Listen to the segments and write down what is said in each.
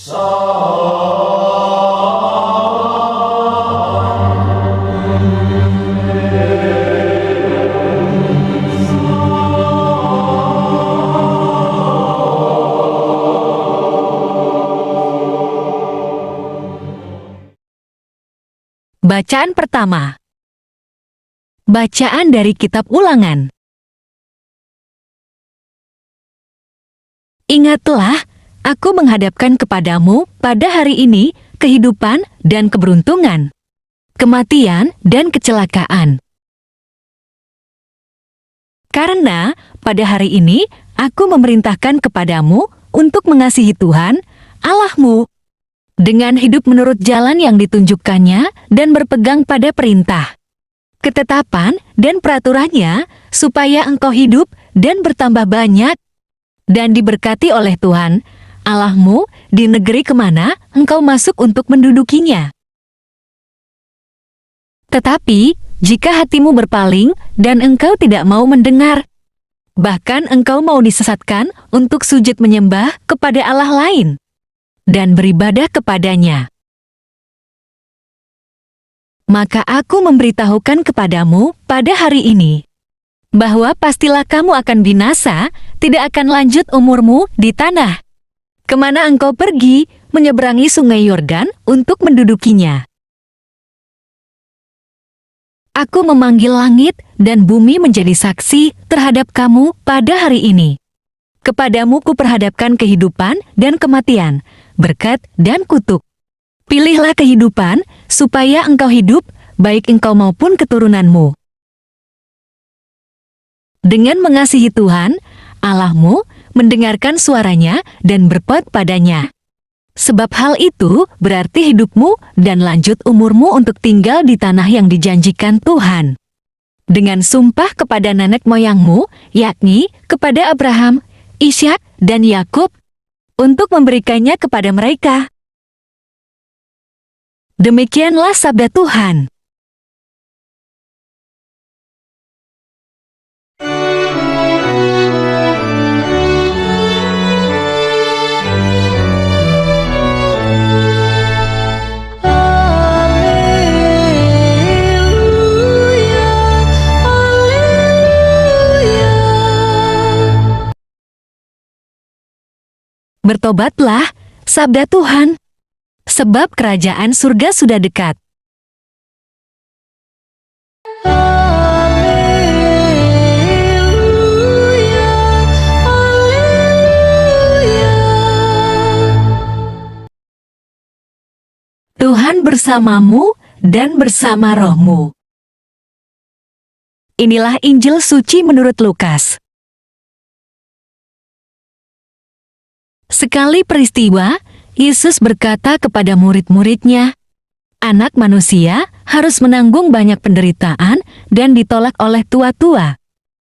Bacaan pertama. Bacaan dari Kitab Ulangan. Ingatlah, aku menghadapkan kepadamu pada hari ini kehidupan dan keberuntungan, kematian dan kecelakaan. Karena pada hari ini aku memerintahkan kepadamu untuk mengasihi Tuhan, Allahmu, dengan hidup menurut jalan yang ditunjukkannya dan berpegang pada perintah, ketetapan dan peraturannya, supaya engkau hidup dan bertambah banyak, dan diberkati oleh Tuhan, Allahmu, di negeri kemana engkau masuk untuk mendudukinya. Tetapi, jika hatimu berpaling dan engkau tidak mau mendengar, bahkan engkau mau disesatkan untuk sujud menyembah kepada Allah lain, dan beribadah kepadanya, maka aku memberitahukan kepadamu pada hari ini, bahwa pastilah kamu akan binasa, tidak akan lanjut umurmu di tanah kemana engkau pergi menyeberangi sungai Yordan untuk mendudukinya. Aku memanggil langit dan bumi menjadi saksi terhadap kamu pada hari ini. Kepadamu kuperhadapkan kehidupan dan kematian, berkat dan kutuk. Pilihlah kehidupan, supaya engkau hidup, baik engkau maupun keturunanmu. Dengan mengasihi Tuhan, Allahmu, mendengarkan suaranya dan berbuat padanya. Sebab hal itu berarti hidupmu dan lanjut umurmu untuk tinggal di tanah yang dijanjikan Tuhan, dengan sumpah kepada nenek moyangmu, yakni kepada Abraham, Ishak, dan Yakub, untuk memberikannya kepada mereka. Demikianlah sabda Tuhan. Bertobatlah, sabda Tuhan, sebab kerajaan surga sudah dekat. Tuhan bersamamu dan bersama rohmu. Inilah Injil suci menurut Lukas. Sekali peristiwa, Yesus berkata kepada murid-muridnya, "Anak manusia harus menanggung banyak penderitaan dan ditolak oleh tua-tua,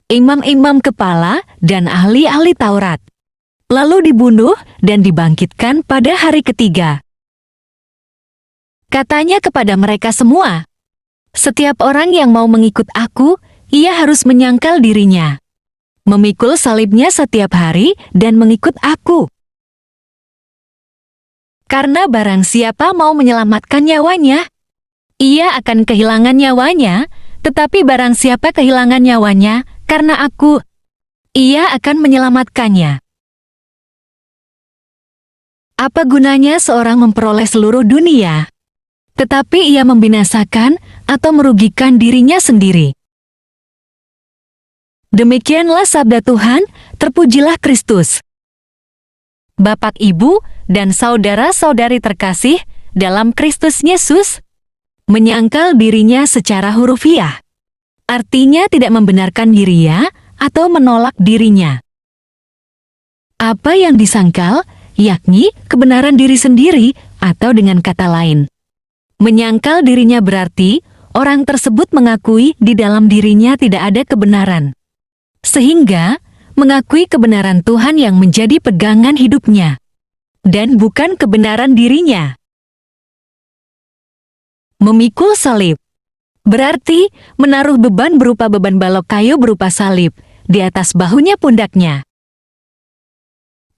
imam-imam kepala, dan ahli-ahli Taurat, lalu dibunuh dan dibangkitkan pada hari ketiga." Katanya kepada mereka semua, "Setiap orang yang mau mengikut aku, ia harus menyangkal dirinya, memikul salibnya setiap hari dan mengikut aku. Karena barang siapa mau menyelamatkan nyawanya, ia akan kehilangan nyawanya, tetapi barang siapa kehilangan nyawanya karena aku, ia akan menyelamatkannya. Apa gunanya seorang memperoleh seluruh dunia, tetapi ia membinasakan atau merugikan dirinya sendiri?" Demikianlah sabda Tuhan, terpujilah Kristus. Bapak, Ibu, dan saudara-saudari terkasih dalam Kristus Yesus, menyangkal dirinya secara hurufiah, artinya tidak membenarkan dirinya atau menolak dirinya. Apa yang disangkal, yakni kebenaran diri sendiri, atau dengan kata lain, menyangkal dirinya berarti orang tersebut mengakui di dalam dirinya tidak ada kebenaran, sehingga mengakui kebenaran Tuhan yang menjadi pegangan hidupnya, dan bukan kebenaran dirinya. Memikul salib berarti menaruh beban berupa beban balok kayu berupa salib di atas bahunya pundaknya.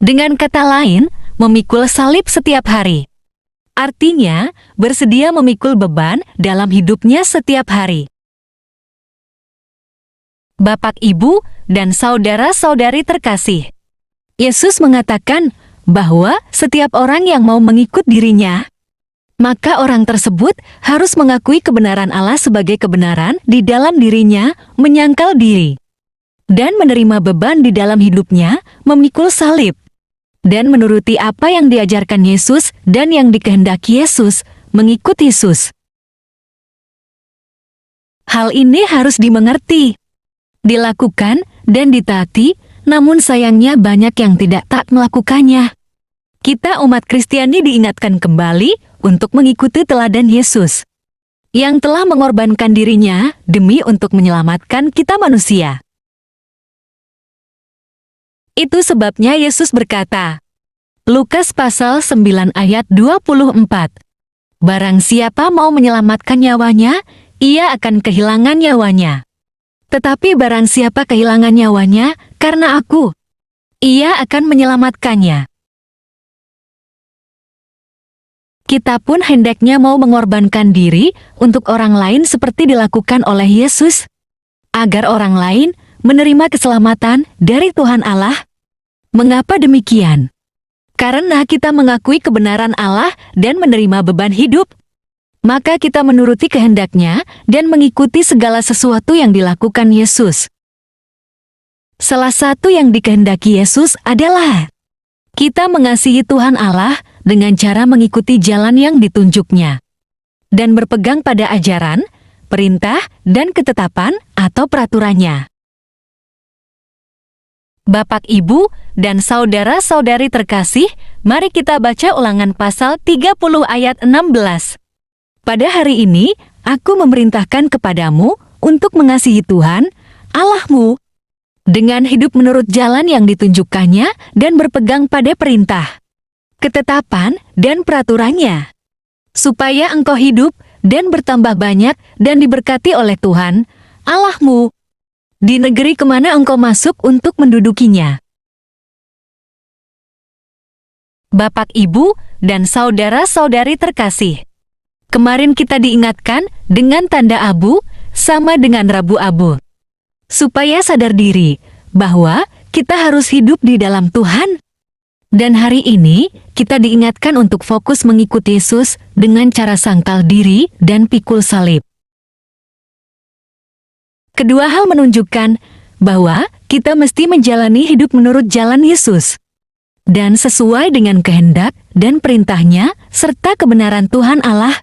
Dengan kata lain, memikul salib setiap hari. Artinya, bersedia memikul beban dalam hidupnya setiap hari. Bapak, Ibu, dan saudara-saudari terkasih, Yesus mengatakan bahwa setiap orang yang mau mengikut dirinya, maka orang tersebut harus mengakui kebenaran Allah sebagai kebenaran di dalam dirinya, menyangkal diri, dan menerima beban di dalam hidupnya, memikul salib, dan menuruti apa yang diajarkan Yesus dan yang dikehendaki Yesus, mengikut Yesus. Hal ini harus dimengerti, dilakukan, dan ditaati, namun sayangnya banyak yang tidak taat melakukannya. Kita umat Kristiani diingatkan kembali untuk mengikuti teladan Yesus, yang telah mengorbankan dirinya demi untuk menyelamatkan kita manusia. Itu sebabnya Yesus berkata, Lukas pasal 9 ayat 24, Barang siapa mau menyelamatkan nyawanya, ia akan kehilangan nyawanya. Tetapi barang siapa kehilangan nyawanya karena aku, ia akan menyelamatkannya. Kita pun hendaknya mau mengorbankan diri untuk orang lain seperti dilakukan oleh Yesus, agar orang lain menerima keselamatan dari Tuhan Allah. Mengapa demikian? Karena kita mengakui kebenaran Allah dan menerima beban hidup, maka kita menuruti kehendaknya dan mengikuti segala sesuatu yang dilakukan Yesus. Salah satu yang dikehendaki Yesus adalah kita mengasihi Tuhan Allah dengan cara mengikuti jalan yang ditunjuknya, dan berpegang pada ajaran, perintah, dan ketetapan atau peraturannya. Bapak, Ibu, dan saudara-saudari terkasih, mari kita baca Ulangan pasal 30 ayat 16. Pada hari ini, aku memerintahkan kepadamu untuk mengasihi Tuhan, Allahmu, dengan hidup menurut jalan yang ditunjukkannya dan berpegang pada perintah, ketetapan, dan peraturannya, supaya engkau hidup dan bertambah banyak dan diberkati oleh Tuhan, Allahmu, di negeri kemana engkau masuk untuk mendudukinya. Bapak, Ibu, dan saudara-saudari terkasih, kemarin kita diingatkan dengan tanda abu sama dengan rabu abu, supaya sadar diri bahwa kita harus hidup di dalam Tuhan. Dan hari ini, kita diingatkan untuk fokus mengikuti Yesus dengan cara sangkal diri dan pikul salib. Kedua hal menunjukkan bahwa kita mesti menjalani hidup menurut jalan Yesus, dan sesuai dengan kehendak dan perintahnya serta kebenaran Tuhan Allah.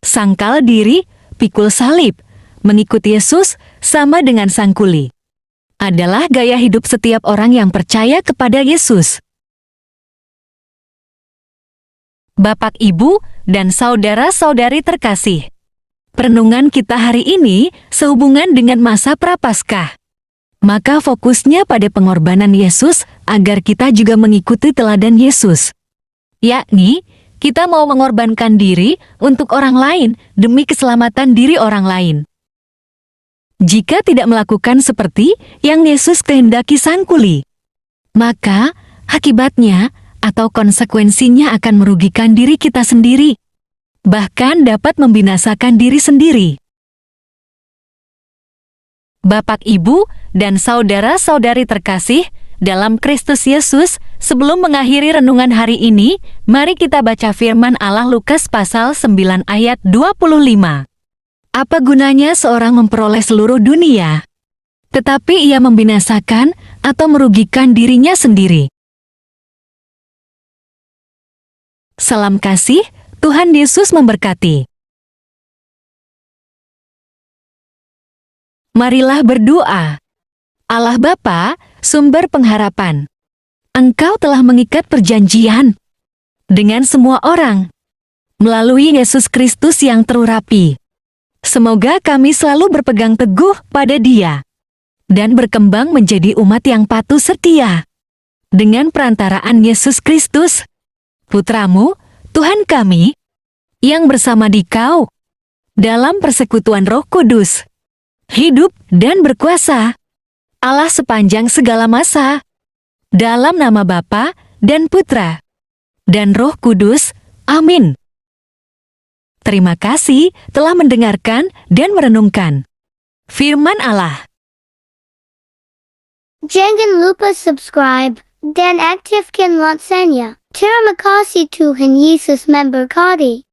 Sangkal diri, pikul salib, mengikuti Yesus sama dengan sangkuli, adalah gaya hidup setiap orang yang percaya kepada Yesus. Bapak, Ibu, dan saudara-saudari terkasih, perenungan kita hari ini sehubungan dengan masa Prapaskah. Maka fokusnya pada pengorbanan Yesus agar kita juga mengikuti teladan Yesus, yakni kita mau mengorbankan diri untuk orang lain demi keselamatan diri orang lain. Jika tidak melakukan seperti yang Yesus kehendaki sangkuli, maka akibatnya atau konsekuensinya akan merugikan diri kita sendiri, bahkan dapat membinasakan diri sendiri. Bapak, Ibu, dan saudara-saudari terkasih dalam Kristus Yesus, sebelum mengakhiri renungan hari ini, mari kita baca firman Allah Lukas pasal 9 ayat 25. Apa gunanya seorang memperoleh seluruh dunia, tetapi ia membinasakan atau merugikan dirinya sendiri? Salam kasih, Tuhan Yesus memberkati. Marilah berdoa. Allah Bapa, sumber pengharapan, Engkau telah mengikat perjanjian dengan semua orang melalui Yesus Kristus yang terurapi. Semoga kami selalu berpegang teguh pada Dia dan berkembang menjadi umat yang patuh setia dengan perantaraan Yesus Kristus, Putramu, Tuhan kami, yang bersama Dikau dalam persekutuan Roh Kudus, hidup dan berkuasa, Allah sepanjang segala masa, dalam nama Bapa dan Putra dan Roh Kudus. Amin. Terima kasih telah mendengarkan dan merenungkan Firman Allah. Jangan lupa subscribe dan aktifkan loncengnya. Terima kasih Tuhan Yesus memberkati.